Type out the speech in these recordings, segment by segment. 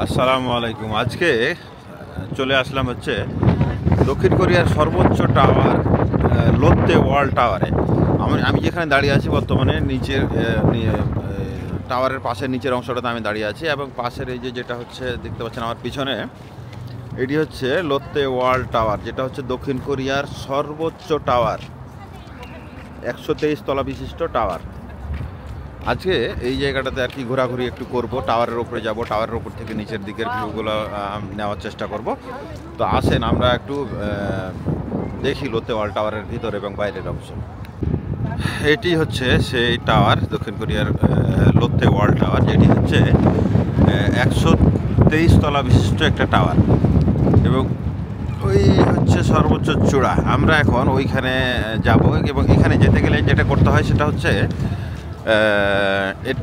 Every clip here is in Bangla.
আসসালামু আলাইকুম। আজকে চলে আসলাম হচ্ছে দক্ষিণ কোরিয়ার সর্বোচ্চ টাওয়ার লোত্তে ওয়ার্ল্ড টাওয়ারে। আমি যেখানে দাঁড়িয়ে আছি বর্তমানে নিচের টাওয়ারের পাশের নিচের অংশটাতে আমি দাঁড়িয়ে আছি, এবং পাশের এই যেটা হচ্ছে দেখতে পাচ্ছেন আমার পিছনে, এটি হচ্ছে লোত্তে ওয়ার্ল্ড টাওয়ার, যেটা হচ্ছে দক্ষিণ কোরিয়ার সর্বোচ্চ টাওয়ার, 123 তলা বিশিষ্ট টাওয়ার। আজকে এই জায়গাটাতে আর কি ঘোরাঘুরি একটু করব, টাওয়ারের উপরে যাব, টাওয়ারের উপর থেকে নিচের দিকের ভিউগুলো নেওয়ার চেষ্টা করব। তো আসেন আমরা একটু দেখি লোত্তে ওয়ার্ল্ড টাওয়ারের ভিতর এবং বাইরের অংশ। এটি হচ্ছে সেই টাওয়ার, দক্ষিণ কোরিয়ার লোত্তে ওয়ার্ল্ড টাওয়ার, যেটি হচ্ছে 123 তলা বিশিষ্ট একটা টাওয়ার, এবং ওই হচ্ছে সর্বোচ্চ চূড়া। আমরা এখন ওইখানে যাব, এবং এখানে যেতে গেলে যেটা করতে হয় সেটা হচ্ছে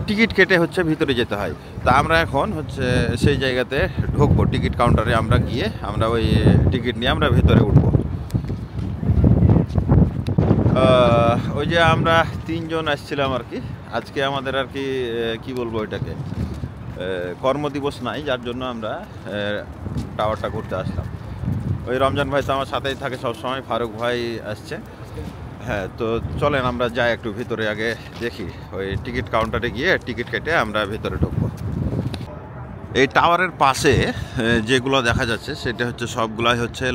টিকিট কেটে হচ্ছে ভিতরে যেতে হয়। তা আমরা এখন হচ্ছে সেই জায়গাতে ঢুকবো, টিকিট কাউন্টারে আমরা গিয়ে আমরা ওই টিকিট নিয়ে আমরা ভেতরে উঠবো। ওই যে আমরা 3 জন আসছিলাম আর কি, আজকে আমাদের আর কি কি বলবো এটাকে, কর্মদিবস নাই, যার জন্য আমরা টাওয়ারটা ঘুরতে আসলাম। ওই রমজান ভাই তো আমার সাথেই থাকে সবসময়, ফারুক ভাই আসছে। হ্যাঁ, তো চলেন আমরা যাই একটু ভিতরে, আগে দেখি ওই টিকিট কাউন্টারে গিয়ে টিকিট কেটে আমরা ভিতরে ঢুকবো। এই টাওয়ারের পাশে যেগুলো দেখা যাচ্ছে সেটা হচ্ছে সবগুলাই হচ্ছে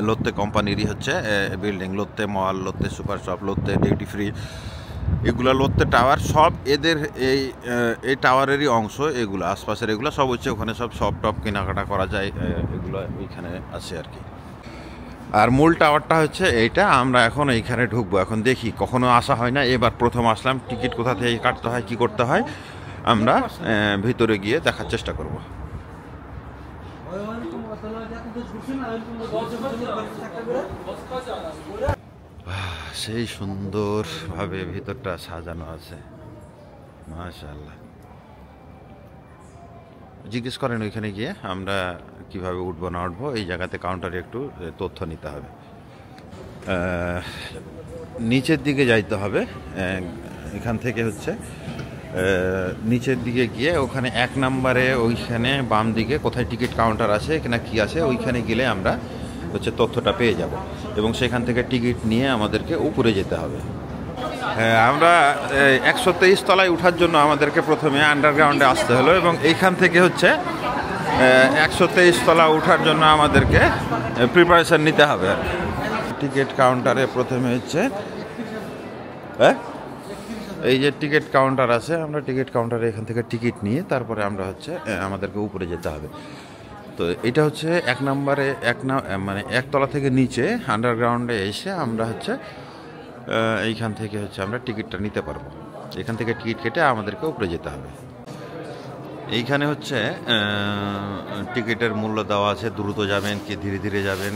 লোত্তে কোম্পানিরই হচ্ছে বিল্ডিং। লোত্তে মল, লোত্তে সুপার শপ, লোত্তে ডিউটি ফ্রি, এগুলো লোত্তে টাওয়ার সব এদের এই টাওয়ারেরই অংশ। এগুলো আশপাশের এগুলো সব হচ্ছে ওখানে সব টপ কেনাকাটা করা যায়, এগুলো ওইখানে আছে আর কি। আর মূল টাওয়ারটা হচ্ছে এইটা। আমরা এখন এইখানে ঢুকবো। এখন দেখি, কখনো আসা হয় না, এবার প্রথম আসলাম। টিকিট কোথা থেকে কাটতে হয়, কি করতে হয়, আমরা ভিতরে গিয়ে দেখার চেষ্টা করব। সেই সুন্দরভাবে ভিতরটা সাজানো আছে, মাশাআল্লাহ। জিজ্ঞেস করেন ওইখানে গিয়ে আমরা কিভাবে উঠবো না উঠবো, এই জায়গাতে কাউন্টারে একটু তথ্য নিতে হবে। নিচের দিকে যাইতে হবে, এখান থেকে হচ্ছে নিচের দিকে গিয়ে ওখানে 1 নম্বরে ওইখানে বাম দিকে কোথায় টিকিট কাউন্টার আছে কিনা কি আছে, ওইখানে গেলে আমরা হচ্ছে তথ্যটা পেয়ে যাব, এবং সেখান থেকে টিকিট নিয়ে আমাদেরকে উপরে যেতে হবে। হ্যাঁ, আমরা 123 তলায় ওঠার জন্য আমাদেরকে প্রথমে আন্ডারগ্রাউন্ডে আসতে হলো, এবং এইখান থেকে হচ্ছে 123 তলা ওঠার জন্য আমাদেরকে প্রিপারেশন নিতে হবে। টিকিট কাউন্টারে প্রথমে হচ্ছে এই যে টিকিট কাউন্টার আছে, আমরা টিকিট কাউন্টারে এখান থেকে টিকিট নিয়ে তারপরে আমরা হচ্ছে আমাদেরকে উপরে যেতে হবে। তো এটা হচ্ছে 1 নম্বরে মানে 1 তলা থেকে নিচে আন্ডারগ্রাউন্ডে এসে আমরা হচ্ছে এইখান থেকে হচ্ছে আমরা টিকিটটা নিতে পারবো। এখান থেকে টিকিট কেটে আমাদেরকে উপরে যেতে হবে। এইখানে হচ্ছে টিকিটের মূল্য দেওয়া আছে, দ্রুত যাবেন কি ধীরে ধীরে যাবেন,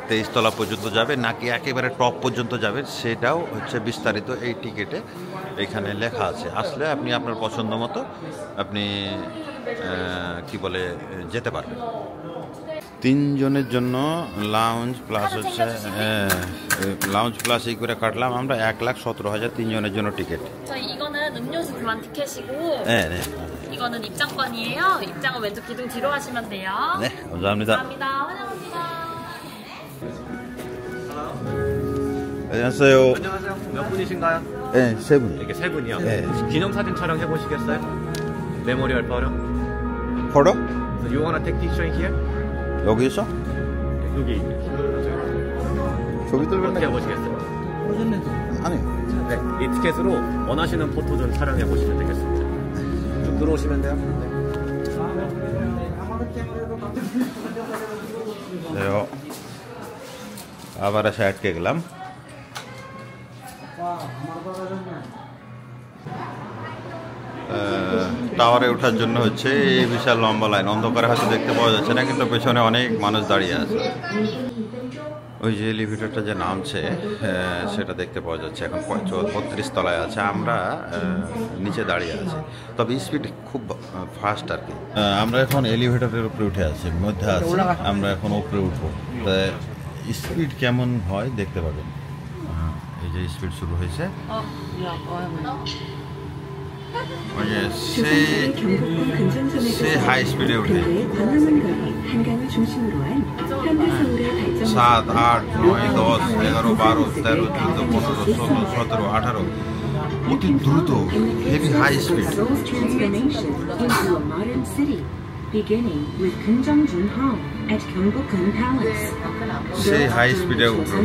23 তলা পর্যন্ত যাবেন নাকি একেবারে টপ পর্যন্ত যাবেন, সেটাও হচ্ছে বিস্তারিত এই টিকিটে এখানে লেখা আছে। আসলে আপনি আপনার পছন্দ মতো আপনি কি বলে যেতে পারবেন। 3 জনের জন্য লাউঞ্জ প্লাস হচ্ছে লাউঞ্জ প্লাস এই করে কাটলাম আমরা 1,17,000 3 জনের জন্য ticket. 이거는 음료수 교환 티켓이고 네, 네. 이거는 입장권이에요. 입장은 왼쪽 기둥 뒤로 하시면 돼요. 네, 감사합니다. 감사합니다. 환영합니다. 안녕하세요. 안녕하세요. 몇 분이신가요? 네, 3분. 이렇게 3분이요? 네. 기념사진 촬영해 보시겠어요? 메모리얼 photo? Photo? So you wanna take picture here? 여기 있어? 여기. 저기 들면 어떻게 해보시겠어요? 아니. 네, 이 티켓으로 원하시는 포토 좀 촬영해 보시면 되겠습니다. 쭉 들어오시면 돼요. 네. আবার সাইডকে গেলাম। টাওয়ারে ওঠার জন্য হচ্ছে এই বিশাল লম্বা লাইন, অন্ধকারে হয়তো দেখতে পাওয়া যাচ্ছে না, কিন্তু পেছনে অনেক মানুষ দাঁড়িয়ে আছে। ওই যে এলিভেটরটা যে নামছে সেটা দেখতে পাওয়া যাচ্ছে। এখন 32 তলায় আছে, আমরা নিচে দাঁড়িয়ে আছি, তবে স্পিড খুব ফাস্ট আর কি। আমরা এখন এলিভেটরের উপরে উঠে আছি, মধ্যে আছি, আমরা এখন উপরে উঠবো। তা স্পিড কেমন হয় দেখতে পাবেন। এই যে স্পিড শুরু হয়েছে। সেই হাই স্পিডে উঠে 7, 8, 9, 10, 11, 12, 13, 14, 15, 16, 17, 18 অতি দ্রুত হেভি হাই স্পিড সেই হাই স্পিডে উঠে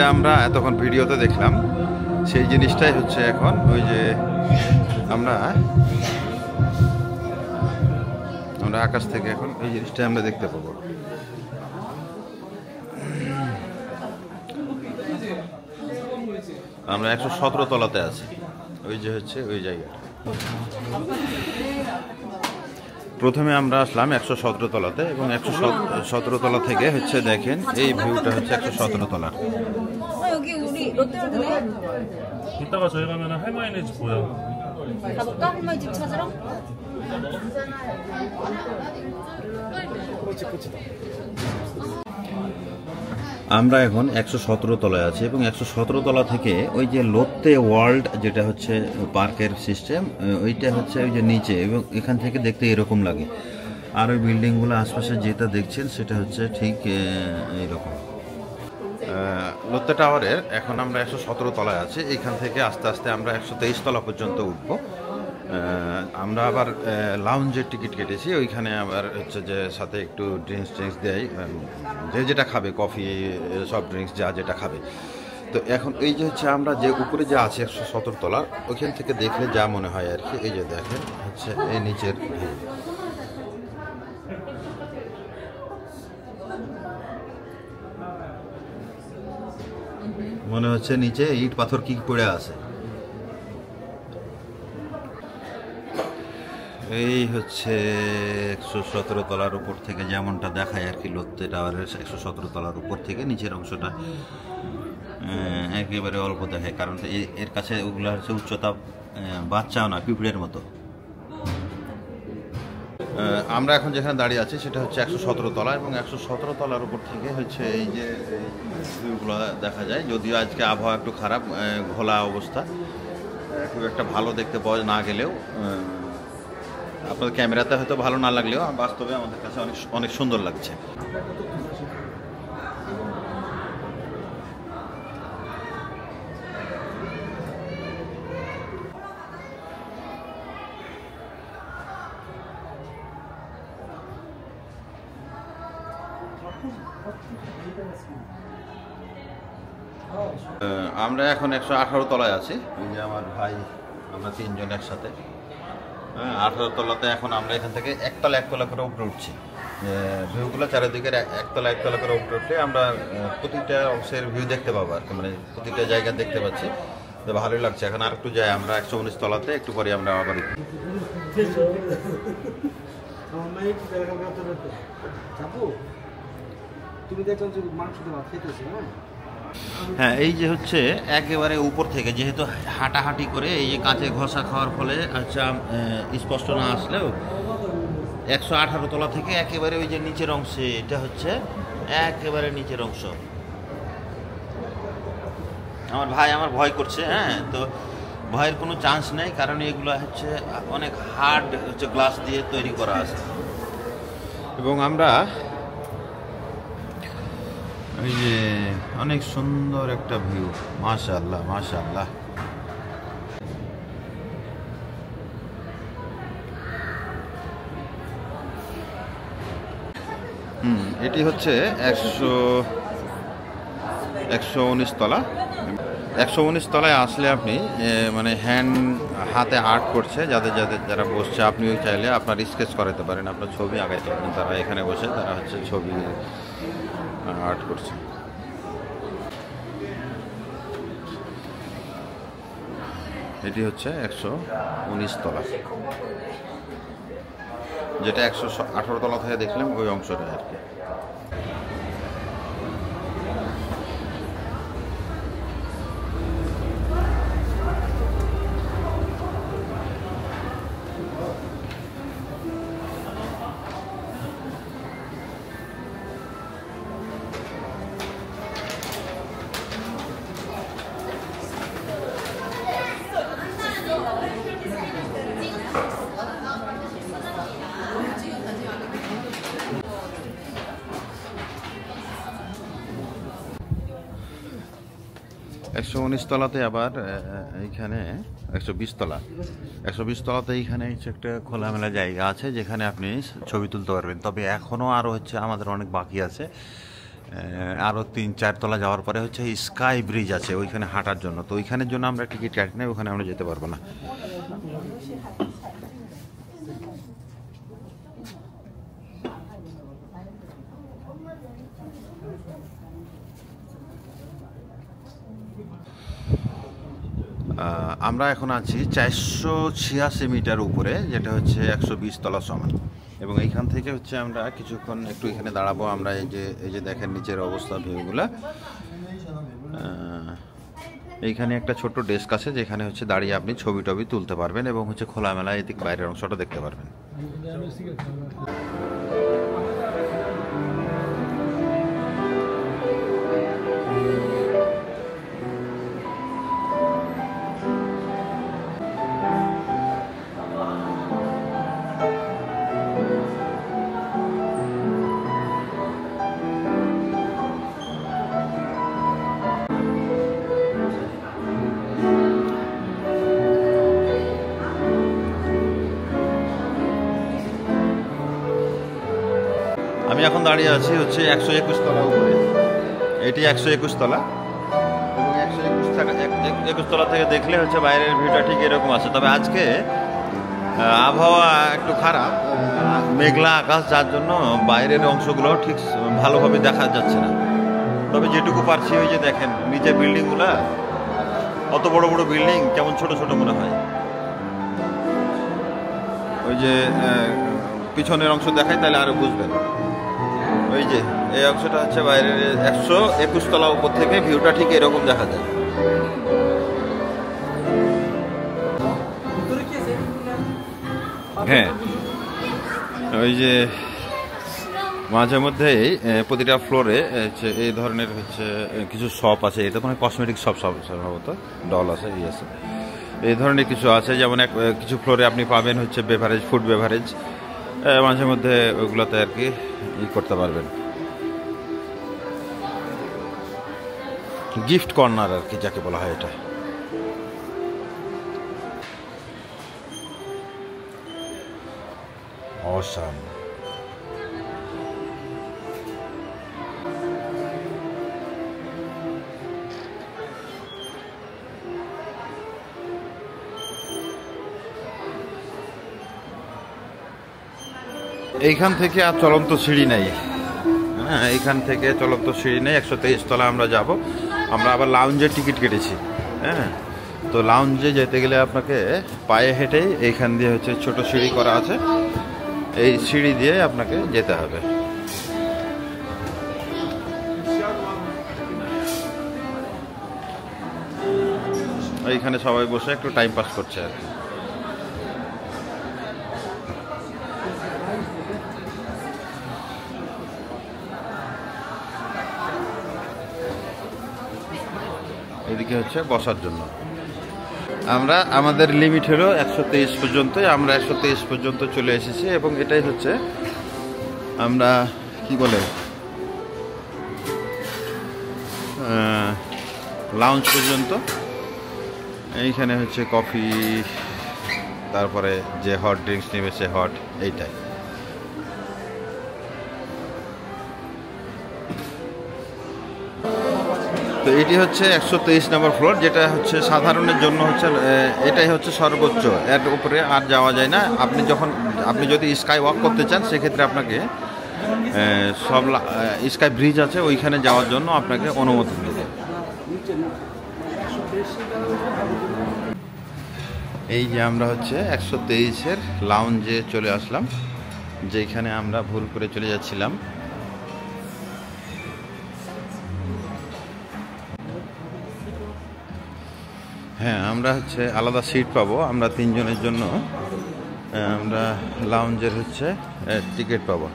যেটা আমরা এতক্ষণ ভিডিওতে দেখলাম সেই জিনিসটাই হচ্ছে এখন ওই যে আমরা আকাশ থেকে এখন এই জিনিসটাই আমরা দেখতে পাবো। আমরা 117 তলাতে আছি, ওই যে হচ্ছে ওই জায়গা। প্রথমে আমরা আসলাম 117 তলাতে এবং 117 তলা থেকে হচ্ছে দেখেন এই ভিউটা হচ্ছে 117 তলার। 여기 우리 롯데월드네. 이따가 저희 가면 할머니네 집 보여. 가볼까? 할머니 집 찾으러? আমরা এখন 117 তলায় আছি এবং 117 তলা থেকে ওই যে লোত্তে ওয়ার্ল্ড যেটা হচ্ছে পার্কের সিস্টেম, ওইটা হচ্ছে ওই যে নিচে, এবং এখান থেকে দেখতে এরকম লাগে। আর ওই বিল্ডিংগুলো আশপাশে যেটা দেখছেন সেটা হচ্ছে ঠিক এইরকম। লোত্তে টাওয়ারের এখন আমরা 117 তলায় আছি। এইখান থেকে আস্তে আস্তে আমরা 123 তলা পর্যন্ত উঠবো। আমরা আবার লাউঞ্জের টিকিট কেটেছি, ওইখানে আবার হচ্ছে যে সাথে একটু ড্রিঙ্কস দেয়, যে যেটা খাবে, কফি, সফট ড্রিঙ্কস, যা যেটা খাবে। তো এখন এই যে হচ্ছে আমরা যে উপরে যে আছে 117 তলা, ওইখান থেকে দেখলে যা মনে হয় আর কি, এই যে দেখেন হচ্ছে এই নিচের ভিউ। মনে হচ্ছে নিচে ইট পাথর কি পড়ে আছে। এই হচ্ছে 117 তলার উপর থেকে যেমনটা দেখায় আর কি, লোত্তে টাওয়ারের 117 তলার উপর থেকে নিচের অংশটা একেবারে অল্প দেখায়, কারণ এর কাছে ওগুলো হচ্ছে উচ্চতা বাচ্চাও না, পিঁপড়ের মতো। আমরা এখন যেখানে দাঁড়িয়ে আছি সেটা হচ্ছে 117 তলা, এবং 117 তলার উপর থেকে হচ্ছে এই যে ভিউগুলো দেখা যায়। যদিও আজকে আবহাওয়া একটু খারাপ, ঘোলা অবস্থা, খুব একটা ভালো দেখতে পাওয়া না গেলেও, আপনাদের ক্যামেরাতে হয়তো ভালো না লাগলেও বাস্তবে আমাদের কাছে অনেক সুন্দর লাগছে। আমরা এখন 118 তলায় আছি। ওই যে আমার ভাই, আমরা তিনজন একসাথে। 18 তলাতে এখন আমরা এখান থেকে একতলা করে উপরে উঠছি। ভিউগুলো চারিদিকের একতলা করে উপরে উঠলে আমরা প্রতিটা অংশের ভিউ দেখতে পাবো আর কি, মানে প্রতিটা জায়গা দেখতে পাচ্ছি। তো তো ভালোই লাগছে। এখন আর একটু যাই আমরা 119 তলাতে, একটু পরে আমরা আবার হ্যাঁ এই যে হচ্ছে একেবারে উপর থেকে যেহেতু হাঁটাহাঁটি করে এই যে কাঁচে ঘষা খাওয়ার ফলে আচ্ছা স্পষ্ট না আসলেও 118 তলা থেকে একেবারে ওই যে নিচের অংশে, এটা হচ্ছে একেবারে নিচের অংশ। আমার ভাই আমার ভয় করছে, হ্যাঁ তো ভয়ের কোনো চান্স নেই, কারণ এগুলো হচ্ছে অনেক হার্ড হচ্ছে গ্লাস দিয়ে তৈরি করা আছে। এবং আমরা ওই যে অনেক সুন্দর একটা ভিউ, মাশাআল্লাহ মাশাআল্লাহ। এটি হচ্ছে 119 তলা। 119 তলায় আসলে আপনি মানে হাতে আর্ট করছে যারা বসছে, আপনিও চাইলে আপনার স্কেচ করাতে পারেন, আপনার ছবি আঁকাইতে পারেন। তারা এখানে বসে তারা হচ্ছে ছবি আর্ট করছে। এটি হচ্ছে 119 তলা, যেটা 118 তলা থেকে দেখলাম ওই অংশটা আর কি। '19 তলাতে আবার এইখানে 120 তলা, 120 তলাতে এইখানে একটা খোলামেলা জায়গা আছে যেখানে আপনি ছবি তুলতে পারবেন। তবে এখনও আরও হচ্ছে আমাদের অনেক বাকি আছে, আরও 3-4 তলা যাওয়ার পরে হচ্ছে স্কাই ব্রিজ আছে ওইখানে হাঁটার জন্য। তো ওইখানের জন্য আমরা টিকিট কাটি নাই, ওখানে আমরা যেতে পারবো না। আমরা এখন আছি 486 মিটার উপরে, যেটা হচ্ছে 120 তলা সমান। এবং এইখান থেকে হচ্ছে আমরা কিছুক্ষণ একটু এখানে দাঁড়াবো। আমরা এই যে দেখেন নিচের অবস্থা ভিউগুলা। এইখানে একটা ছোট্ট ডেস্ক আছে যেখানে হচ্ছে দাঁড়িয়ে আপনি ছবি টবি তুলতে পারবেন এবং হচ্ছে খোলামেলা এদিক বাইরের অংশটা দেখতে পারবেন। আমি এখন দাঁড়িয়ে আছি হচ্ছে 121 তলা উপরে। এটি 121 তলা এবং 121 তলা থেকে দেখলে হচ্ছে বাইরের ভিউটা ঠিক এরকম আছে। তবে আজকে আবহাওয়া একটু খারাপ, মেঘলা আকাশ, যার জন্য বাইরের অংশগুলো ঠিক ভালোভাবে দেখা যাচ্ছে না। তবে যেটুকু পারছি ওই যে দেখেন নিচে বিল্ডিংগুলো, অত বড় বড় বিল্ডিং কেমন ছোট ছোট মনে হয়। ওই যে পিছনের অংশ দেখায় তাহলে আরো বুঝবেন। ওই যে এই অংশটা হচ্ছে বাইরের 121 তলা উপর থেকে ভিউটা ঠিক এরকম দেখা যায়। হ্যাঁ ওই যে মাঝে মধ্যেই প্রতিটা ফ্লোরে এই ধরনের হচ্ছে কিছু শপ আছে। এটা মানে কসমেটিক শপ সম্ভবত, ডল আছে, এই আছে, এই ধরনের কিছু আছে। যেমন কিছু ফ্লোরে আপনি পাবেন হচ্ছে বেভারেজ, ফুড বেভারেজ, মাঝে মধ্যে ওইগুলোতে আর কি করতে পারবেন। গিফট কর্নার আর কি যাকে বলা হয় এটা। অসাম। এইখান থেকে আর চলন্ত সিঁড়ি নাই, হ্যাঁ এইখান থেকে চলন্ত সিঁড়ি নেই। 123 তলা আমরা যাব। আমরা আবার লাউঞ্জের টিকিট কেটেছি, হ্যাঁ তো লাউঞ্জে যেতে গেলে আপনাকে পায়ে হেঁটেই এইখান দিয়ে হচ্ছে ছোট সিঁড়ি করা আছে, এই সিঁড়ি দিয়ে আপনাকে যেতে হবে। এইখানে সবাই বসে একটু টাইম পাস করছে আর কি। এদিকে হচ্ছে বসার জন্য। আমরা আমাদের লিমিট হলো 123 পর্যন্ত, আমরা 123 পর্যন্ত চলে এসেছি এবং এটাই হচ্ছে আমরা কি বলে লাউঞ্জ পর্যন্ত। এইখানে হচ্ছে কফি, তারপরে যে হট ড্রিঙ্কস নেবে সে হট, এইটাই। তো এটি হচ্ছে 123 নম্বর ফ্লোর, যেটা হচ্ছে সাধারণের জন্য হচ্ছে এটাই হচ্ছে সর্বোচ্চ, এর উপরে আর যাওয়া যায় না। আপনি যদি স্কাই ওয়াক করতে চান সেক্ষেত্রে আপনাকে সব স্কাই ব্রিজ আছে ওইখানে যাওয়ার জন্য আপনাকে অনুমতি দেবে। এই যে আমরা হচ্ছে 123-এর লাউঞ্জে চলে আসলাম, যেখানে আমরা ভুল করে চলে যাচ্ছিলাম। হ্যাঁ, আমরা হচ্ছে আলাদা সিট পাবো, আমরা 3 জনের জন্য আমরা লাউঞ্জের হচ্ছে টিকিট পাবো।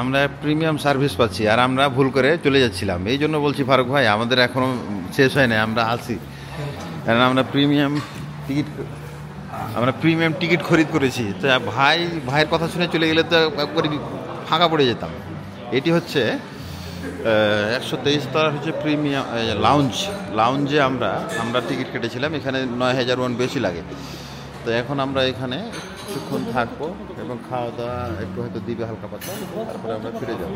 আমরা প্রিমিয়াম সার্ভিস পাচ্ছি আর আমরা ভুল করে চলে যাচ্ছিলাম। এই জন্য বলছি ফারুক ভাই, আমাদের এখনো শেষ হয় না, আমরা আছি। কারণ আমরা প্রিমিয়াম টিকিট খরিদ করেছি। তো ভাইয়ের কথা শুনে চলে গেলে তো ফাঁকা পড়ে যেতাম। এটি হচ্ছে 123 তলার হচ্ছে প্রিমিয়াম লাউঞ্জে আমরা টিকিট কেটেছিলাম। এখানে 9000 ওয়ান বেশি লাগে। তো এখন আমরা এখানে কিছুক্ষণ থাকবো এবং খাওয়া দাওয়া একটু হয়তো দিবে হালকা পাতলা, তারপরে আমরা ফিরে যাব।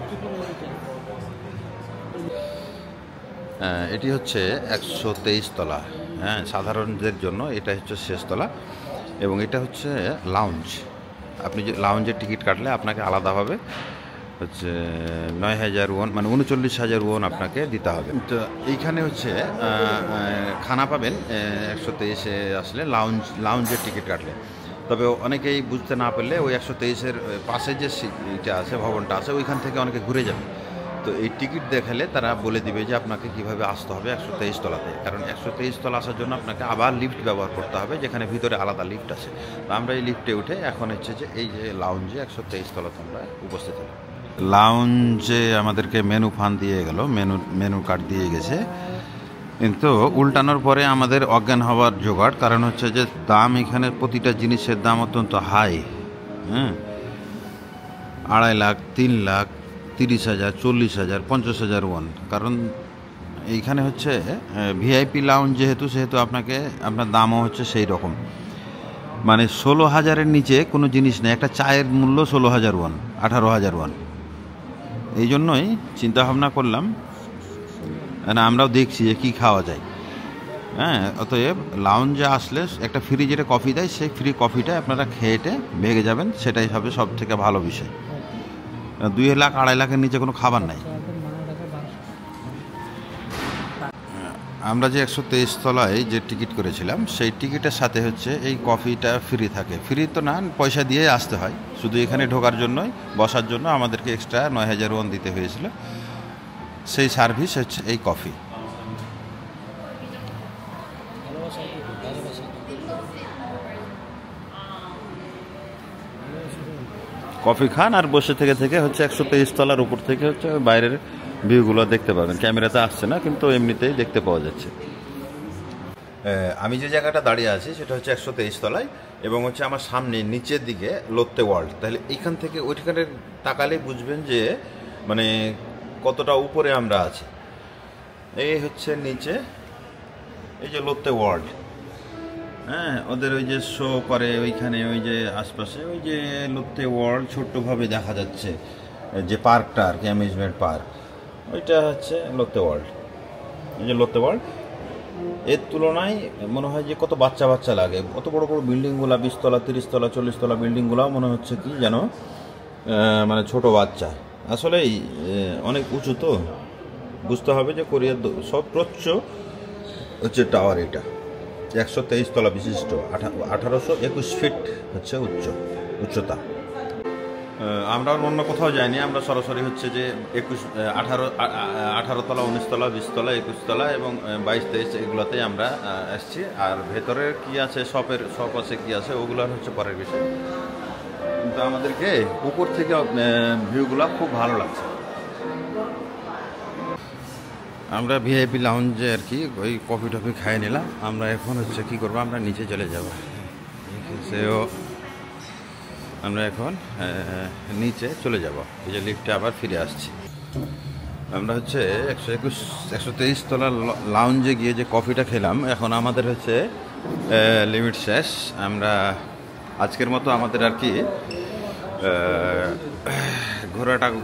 এটি হচ্ছে 123 তলা, হ্যাঁ, সাধারণদের জন্য এটা হচ্ছে শেষ তলা এবং এটা হচ্ছে লাউঞ্জ। আপনি যে লাউঞ্জের টিকিট কাটলে আপনাকে আলাদাভাবে হচ্ছে 9000 ওয়ান মানে 39,000 ওয়ান আপনাকে দিতে হবে। তো এইখানে হচ্ছে খানা পাবেন 123-এ আসলে লাউঞ্জের টিকিট কাটলে। তবে অনেকেই বুঝতে না পারলে ওই 123-এর পাশে যে সিটটা আছে, ভবনটা আছে, ওইখান থেকে অনেকে ঘুরে যাবে। তো এই টিকিট দেখালে তারা বলে দিবে যে আপনাকে কিভাবে আসতে হবে 123 তলাতে। কারণ 123 তলা আসার জন্য আপনাকে আবার লিফট ব্যবহার করতে হবে, যেখানে ভিতরে আলাদা লিফট আছে। তো আমরা এই লিফটে উঠে এখন হচ্ছে যে এই যে লাউঞ্জে 123 তলাতে আমরা উপস্থিত হলাম। লাউঞ্জে আমাদেরকে মেনু ফান দিয়ে গেল, মেনু কার্ড দিয়ে গেছে, কিন্তু উল্টানোর পরে আমাদের অজ্ঞান হওয়ার জোগাড়। কারণ হচ্ছে যে দাম, এখানে প্রতিটা জিনিসের দাম অত্যন্ত হাই। হ্যাঁ, 2.5 লাখ, 3 লাখ, 30,000, 40,000, 50,000 ওয়ান। কারণ এইখানে হচ্ছে ভিআইপি লাউঞ্জ সেহেতু আপনার দামও হচ্ছে সেই রকম, মানে 16,000-এর নিচে কোনো জিনিস নেই। একটা চায়ের মূল্য 16,000 ওয়ান, 18,000 ওয়ান। এই জন্যই চিন্তা ভাবনা করলাম, আমরাও দেখছি যে কী খাওয়া যায়। হ্যাঁ, অতএব লাউঞ্জে আসলে একটা ফ্রি যেটা কফি দেয়, সেই ফ্রি কফিটা আপনারা খেয়েটে ভেগে যাবেন, সেটাই হবে সব থেকে ভালো বিষয়। 2 লাখ 2.5 লাখের নিচে কোনো খাবার নাই। আমরা যে 123 তলায় যে টিকিট করেছিলাম সেই টিকিটের সাথে হচ্ছে এই কফিটা ফ্রি থাকে। ফ্রি তো না, পয়সা দিয়ে আসতে হয়। শুধু এখানে ঢোকার জন্যই, বসার জন্য আমাদেরকে এক্সট্রা 9000 ওয়ান দিতে হয়েছিল। সেই সার্ভিস হচ্ছে এই কফি। কফি খান আর বসে থেকে হচ্ছে 123 তলার উপর থেকে হচ্ছে বাইরের ভিউগুলো দেখতে পাবেন। ক্যামেরাতে আসছে না, কিন্তু এমনিতেই দেখতে পাওয়া যাচ্ছে। আমি যে জায়গাটা দাঁড়িয়ে আছি সেটা হচ্ছে 123 তলায় এবং হচ্ছে আমার সামনে নিচের দিকে লোত্তে ওয়ার্ল্ড। তাহলে এইখান থেকে ওইখানে তাকালে বুঝবেন যে মানে কতটা উপরে আমরা আছি। এই হচ্ছে নিচে, এই যে লোত্তে ওয়ার্ল্ড। হ্যাঁ, ওদের ওই যে শো করে ওইখানে, ওই যে আশপাশে ওই যে লোত্তে ওয়ার্ল্ড ছোট্টভাবে দেখা যাচ্ছে, যে পার্কটা আর কি, অ্যামিউজমেন্ট পার্ক, ওইটা হচ্ছে লোত্তে ওয়ার্ল্ড। এই যে লোত্তে ওয়ার্ল্ড, এর তুলনায় মনে হয় যে কত বাচ্চা লাগে। অত বড় বড় বিল্ডিংগুলো, 20 তলা, 30 তলা, 40 তলা বিল্ডিংগুলো মনে হচ্ছে কি যেন মানে ছোট বাচ্চা। আসলেই অনেক উঁচু তো, বুঝতে হবে যে কোরিয়ার সর্বোচ্চ হচ্ছে টাওয়ার এটা 123 তলা বিশিষ্ট 1821 ফিট হচ্ছে উচ্চতা। আমরা অন্য কোথাও যাইনি, আমরা সরাসরি হচ্ছে যে 18 তলা 19 তলা 20 তলা 21 তলা এবং 22-23 এগুলোতেই আমরা এসেছি। আর ভেতরে কি আছে শপ আছে কি আছে ওগুলো হচ্ছে পরের বিষয়, কিন্তু আমাদেরকে উপর থেকে ভিউগুলো খুব ভালো লাগছে। আমরা ভিআইপি লাউঞ্জে আর কি ওই কফি টফি খাই নিলাম। আমরা এখন হচ্ছে কি করবো, আমরা নিচে চলে যাব। সেও আমরা এখন নিচে চলে যাব, এই যে লিফটে আবার ফিরে আসছি। আমরা হচ্ছে 123 তলার লাউঞ্জে গিয়ে যে কফিটা খেলাম, এখন আমাদের হচ্ছে লিমিট শেষ। আমরা আজকের মতো আমাদের আর কি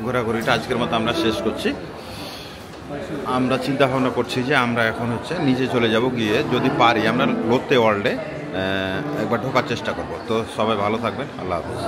ঘোরাঘুরিটা আজকের মতো আমরা শেষ করছি। আমরা চিন্তা ভাবনা করছি যে আমরা এখন হচ্ছে নিচে চলে যাব, গিয়ে যদি পারি আমরা লোত্তে ওয়ার্ল্ডে একবার ঢোকার চেষ্টা করব। তো সবাই ভালো থাকবেন, আল্লাহ হাফেজ।